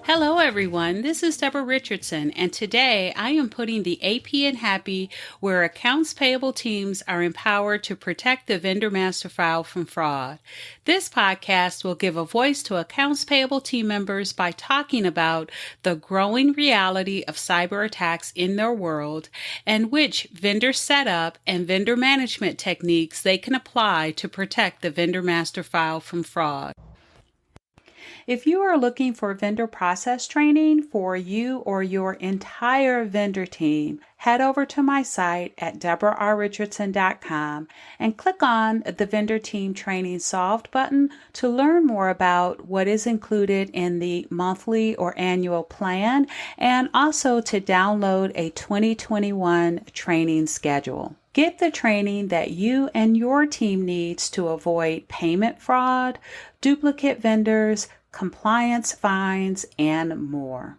Hello everyone, this is Deborah Richardson, and today I am putting the AP in Happy where accounts payable teams are empowered to protect the vendor master file from fraud. This podcast will give a voice to accounts payable team members by talking about the growing reality of cyber attacks in their world and which vendor setup and vendor management techniques they can apply to protect the vendor master file from fraud. If you are looking for vendor process training for you or your entire vendor team, head over to my site at deborahrrichardson.com and click on the Vendor Team Training Solved button to learn more about what is included in the monthly or annual plan and also to download a 2021 training schedule. Get the training that you and your team needs to avoid payment fraud, duplicate vendors, compliance fines, and more.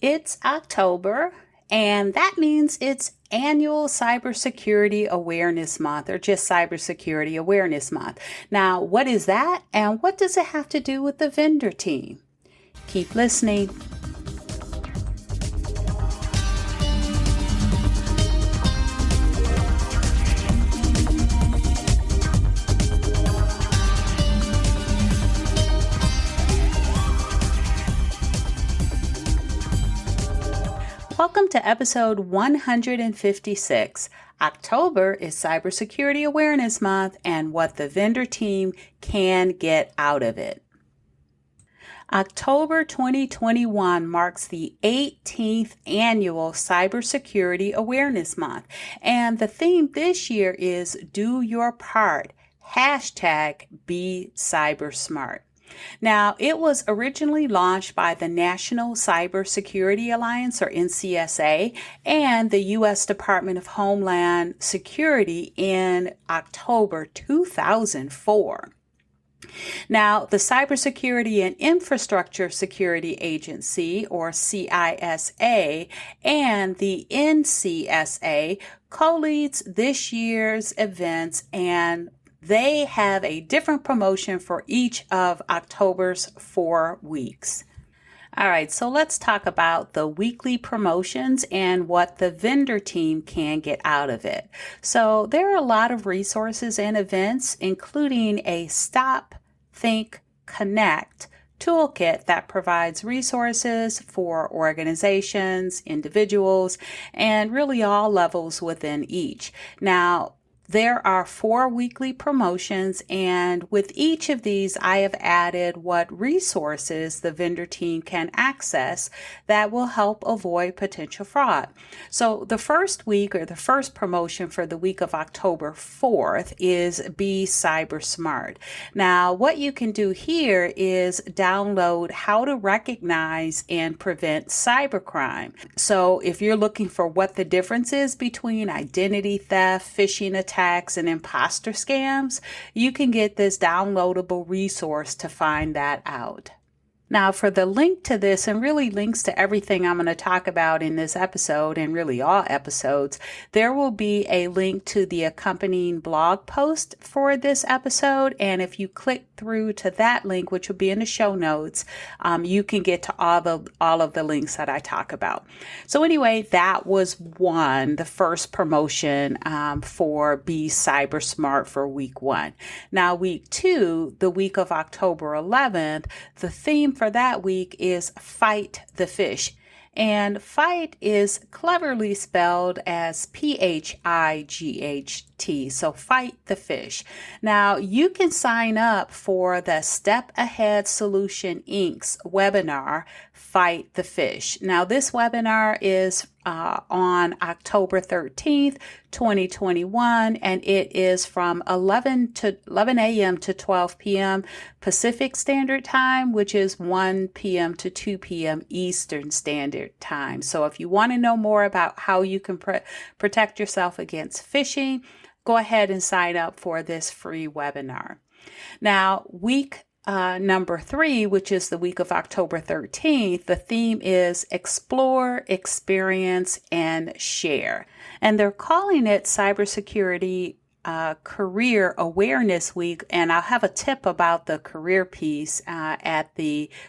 It's October, and that means it's annual Cybersecurity Awareness Month, or just Cybersecurity Awareness Month. Now, what is that, and what does it have to do with the vendor team? Keep listening. Welcome to episode 156. October is Cybersecurity Awareness Month and what the vendor team can get out of it. October 2021 marks the 18th annual Cybersecurity Awareness Month, and the theme this year is Do Your Part, #BeCybersmart. Now, it was originally launched by the National Cybersecurity Alliance, or NCSA, and the U.S. Department of Homeland Security in October 2004. Now, the Cybersecurity and Infrastructure Security Agency, or CISA, and the NCSA co-leads this year's events, and they have a different promotion for each of October's 4 weeks. All right, so let's talk about the weekly promotions and what the vendor team can get out of it. So there are a lot of resources and events, including a Stop, Think, Connect toolkit that provides resources for organizations, individuals, and really all levels within each. Now, there are 4 weekly promotions, and with each of these, I have added what resources the vendor team can access that will help avoid potential fraud. So the first week, or the first promotion for the week of October 4th, is Be Cybersmart. Now, what you can do here is download How to Recognize and Prevent Cybercrime. So if you're looking for what the difference is between identity theft, phishing attacks, and imposter scams, you can get this downloadable resource to find that out. Now, for the link to this, and really links to everything I'm going to talk about in this episode, and really all episodes, there will be a link to the accompanying blog post for this episode. And if you click through to that link, which will be in the show notes, you can get to all of the links that I talk about. So anyway, that was the first promotion for Be Cybersmart for week 1. Now, week 2, the week of October 11th, the theme for that week is Fight the Fish. And fight is cleverly spelled as PHIGHT. So Fight the Fish. Now, you can sign up for the Step Ahead Solution Inc.'s webinar, Fight the Fish. Now, this webinar is on October 13th, 2021, and it is from 11 a.m. to 12 p.m. Pacific Standard Time, which is 1 p.m. to 2 p.m. Eastern Standard Time. So if you want to know more about how you can protect yourself against phishing, go ahead and sign up for this free webinar. Now, week number 3, which is the week of October 13th, the theme is Explore, Experience, and Share. And they're calling it Cybersecurity Career Awareness Week, and I'll have a tip about the career piece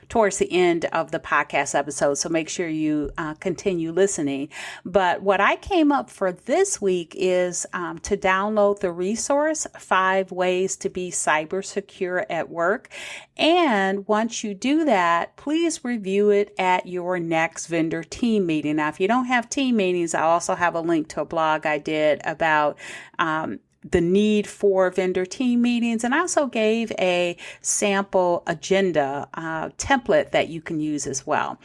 towards the end of the podcast episode, so make sure you continue listening. But what I came up for this week is to download the resource, 5 Ways to Be Cyber Secure at Work. And once you do that, please review it at your next vendor team meeting. Now, if you don't have team meetings, I also have a link to a blog I did about the need for vendor team meetings, and I also gave a sample agenda template that you can use as well.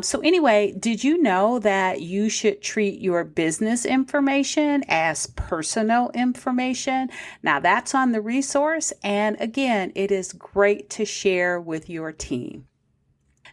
So anyway, did you know that you should treat your business information as personal information? Now that's on the resource, and again, it is great to share with your team.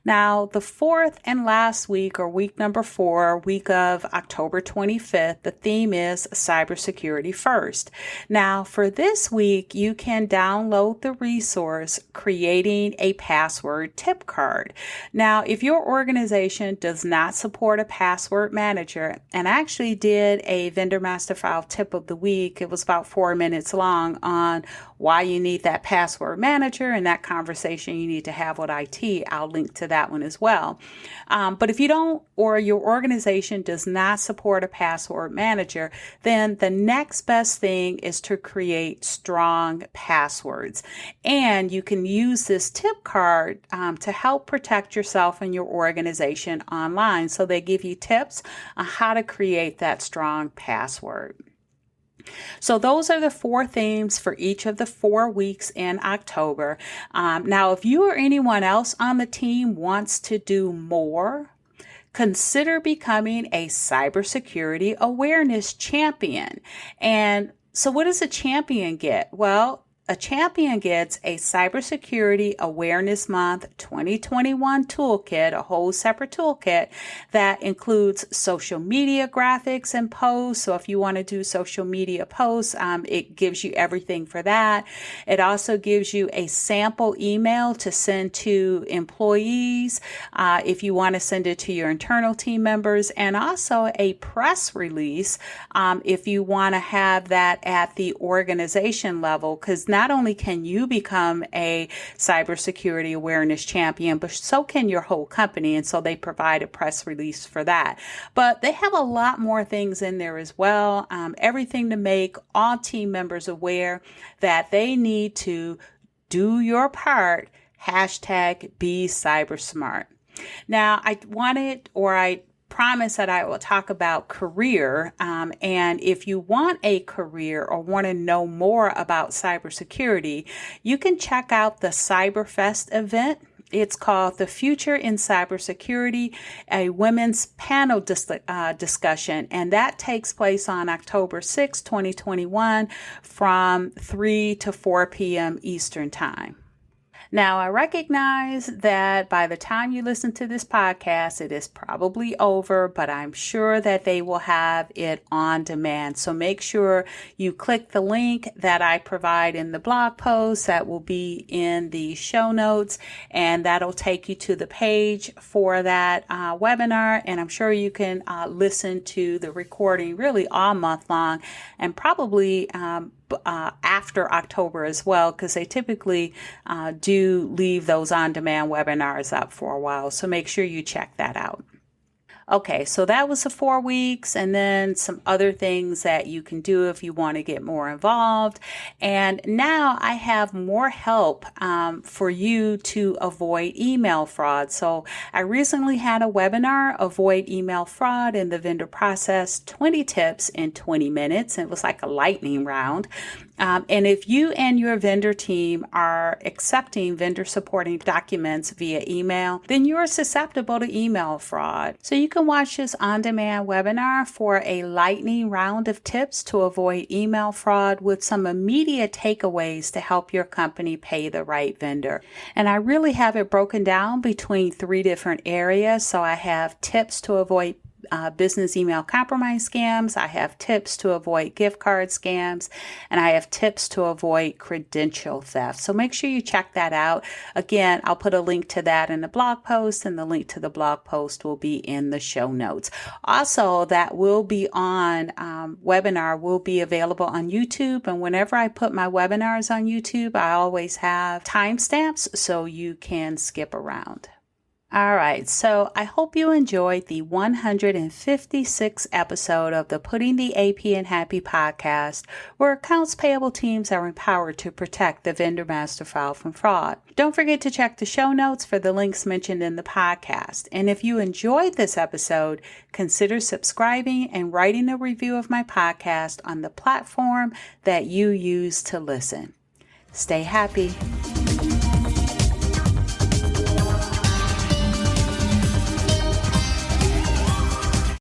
Now, the 4th and last week, or week number 4, week of October 25th, the theme is Cybersecurity First. Now, for this week, you can download the resource, Creating a Password Tip Card. Now, if your organization does not support a password manager, and I actually did a Vendor Master File Tip of the Week, it was about 4 minutes long, on why you need that password manager and that conversation you need to have with IT. I'll link to that one as well. But if you don't, or your organization does not support a password manager, then the next best thing is to create strong passwords. And you can use this tip card to help protect yourself and your organization online. So they give you tips on how to create that strong password. So those are the 4 themes for each of the 4 weeks in October. Now, if you or anyone else on the team wants to do more, consider becoming a cybersecurity awareness champion. And so what does a champion get? Well, a champion gets a Cybersecurity Awareness Month 2021 toolkit, a whole separate toolkit that includes social media graphics and posts. So if you want to do social media posts, it gives you everything for that. It also gives you a sample email to send to employees if you want to send it to your internal team members, and also a press release if you want to have that at the organization level, because not only can you become a cybersecurity awareness champion, but so can your whole company. And so they provide a press release for that. But they have a lot more things in there as well. Everything to make all team members aware that they need to do your part. #BeCybersmart. Now, I promise that I will talk about career. And if you want a career or want to know more about cybersecurity, you can check out the Cyberfest event. It's called The Future in Cybersecurity, a women's panel discussion, and that takes place on October 6, 2021 from 3 to 4 p.m. Eastern Time. Now, I recognize that by the time you listen to this podcast, it is probably over, but I'm sure that they will have it on demand. So make sure you click the link that I provide in the blog post that will be in the show notes, and that'll take you to the page for that webinar. And I'm sure you can listen to the recording really all month long, and probably after October as well, because they typically do leave those on-demand webinars up for a while. So make sure you check that out. Okay, so that was the 4 weeks, and then some other things that you can do if you want to get more involved. And now I have more help for you to avoid email fraud. So I recently had a webinar, Avoid Email Fraud in the Vendor Process, 20 Tips in 20 Minutes. It was like a lightning round. And if you and your vendor team are accepting vendor supporting documents via email, then you are susceptible to email fraud. So you can watch this on-demand webinar for a lightning round of tips to avoid email fraud with some immediate takeaways to help your company pay the right vendor. And I really have it broken down between 3 different areas. So I have tips to avoid business email compromise scams. I have tips to avoid gift card scams, and I have tips to avoid credential theft. So make sure you check that out. Again, I'll put a link to that in the blog post, and the link to the blog post will be in the show notes. Also, that will be on webinar will be available on YouTube, and whenever I put my webinars on YouTube, I always have timestamps so you can skip around. All right, so I hope you enjoyed the 156th episode of the Putting the AP in Happy podcast, where accounts payable teams are empowered to protect the vendor master file from fraud. Don't forget to check the show notes for the links mentioned in the podcast. And if you enjoyed this episode, consider subscribing and writing a review of my podcast on the platform that you use to listen. Stay happy.